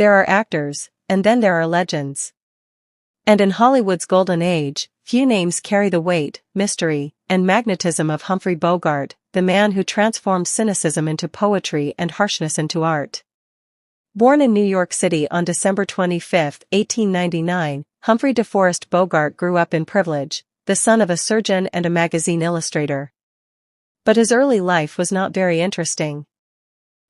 There are actors, and then there are legends. And in Hollywood's golden age, few names carry the weight, mystery, and magnetism of Humphrey Bogart, the man who transformed cynicism into poetry and harshness into art. Born in New York City on December 25, 1899, Humphrey DeForest Bogart grew up in privilege, the son of a surgeon and a magazine illustrator. But his early life was not very interesting.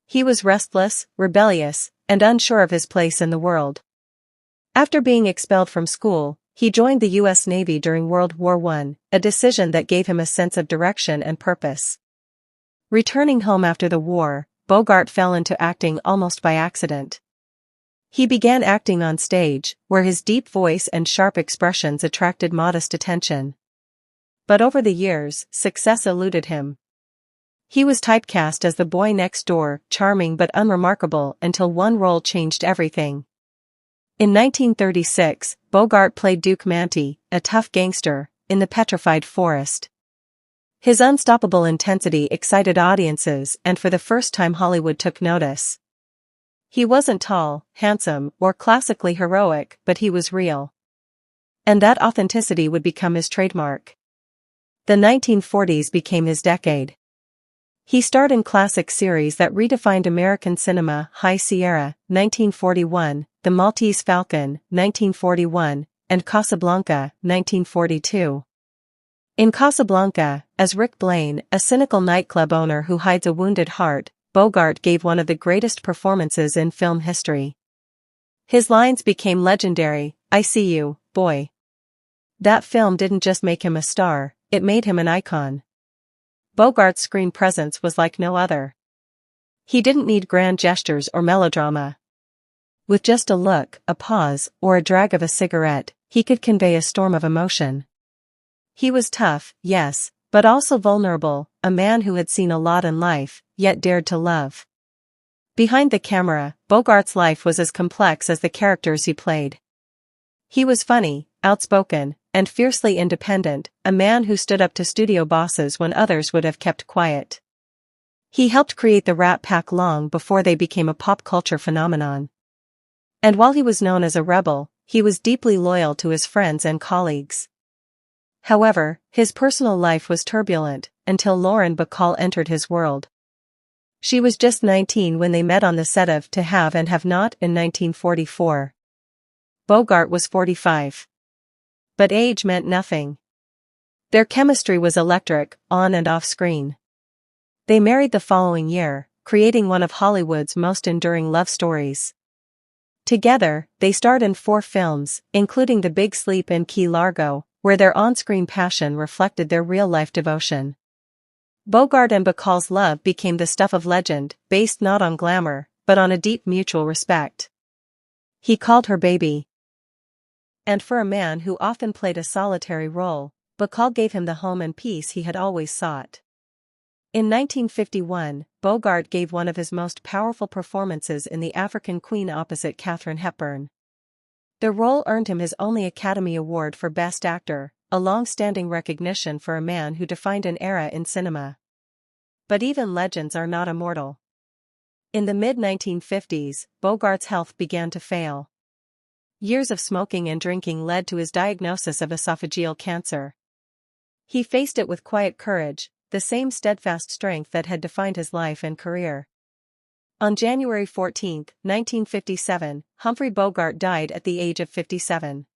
He was restless, rebellious, and unsure of his place in the world. After being expelled from school, he joined the U.S. Navy during World War I, a decision that gave him a sense of direction and purpose. Returning home after the war, Bogart fell into acting almost by accident. He began acting on stage, where his deep voice and sharp expressions attracted modest attention. But over the years, success eluded him. He was typecast as the boy next door, charming but unremarkable until one role changed everything. In 1936, Bogart played Duke Manty, a tough gangster, in The Petrified Forest. His unstoppable intensity excited audiences, and for the first time Hollywood took notice. He wasn't tall, handsome, or classically heroic, but he was real. And that authenticity would become his trademark. The 1940s became his decade. He starred in classic series that redefined American cinema: High Sierra, 1941, The Maltese Falcon, 1941, and Casablanca, 1942. In Casablanca, as Rick Blaine, a cynical nightclub owner who hides a wounded heart, Bogart gave one of the greatest performances in film history. His lines became legendary: "I see you, boy." That film didn't just make him a star, it made him an icon. Bogart's screen presence was like no other. He didn't need grand gestures or melodrama. With just a look, a pause, or a drag of a cigarette, he could convey a storm of emotion. He was tough, yes, but also vulnerable, a man who had seen a lot in life, yet dared to love. Behind the camera, Bogart's life was as complex as the characters he played. He was funny, outspoken, and fiercely independent, a man who stood up to studio bosses when others would have kept quiet. He helped create the Rat Pack long before they became a pop culture phenomenon. And while he was known as a rebel, he was deeply loyal to his friends and colleagues. However, his personal life was turbulent, until Lauren Bacall entered his world. She was just 19 when they met on the set of To Have and Have Not in 1944. Bogart was 45. But age meant nothing. Their chemistry was electric, on and off screen. They married the following year, creating one of Hollywood's most enduring love stories. Together, they starred in 4 films, including The Big Sleep and Key Largo, where their on-screen passion reflected their real-life devotion. Bogart and Bacall's love became the stuff of legend, based not on glamour, but on a deep mutual respect. He called her baby. And for a man who often played a solitary role, Bacall gave him the home and peace he had always sought. In 1951, Bogart gave one of his most powerful performances in The African Queen opposite Katharine Hepburn. The role earned him his only Academy Award for Best Actor, a long-standing recognition for a man who defined an era in cinema. But even legends are not immortal. In the mid-1950s, Bogart's health began to fail. Years of smoking and drinking led to his diagnosis of esophageal cancer. He faced it with quiet courage, the same steadfast strength that had defined his life and career. On January 14, 1957, Humphrey Bogart died at the age of 57.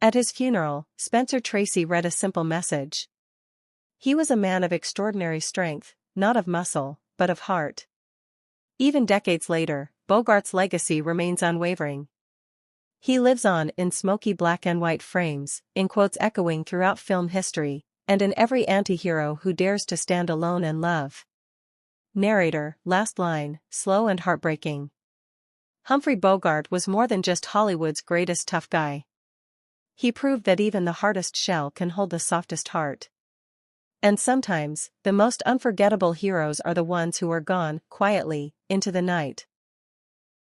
At his funeral, Spencer Tracy read a simple message. He was a man of extraordinary strength, not of muscle, but of heart. Even decades later, Bogart's legacy remains unwavering. He lives on in smoky black and white frames, in quotes echoing throughout film history, and in every anti-hero who dares to stand alone and love. Narrator, last line, slow and heartbreaking. Humphrey Bogart was more than just Hollywood's greatest tough guy. He proved that even the hardest shell can hold the softest heart. And sometimes, the most unforgettable heroes are the ones who are gone, quietly, into the night.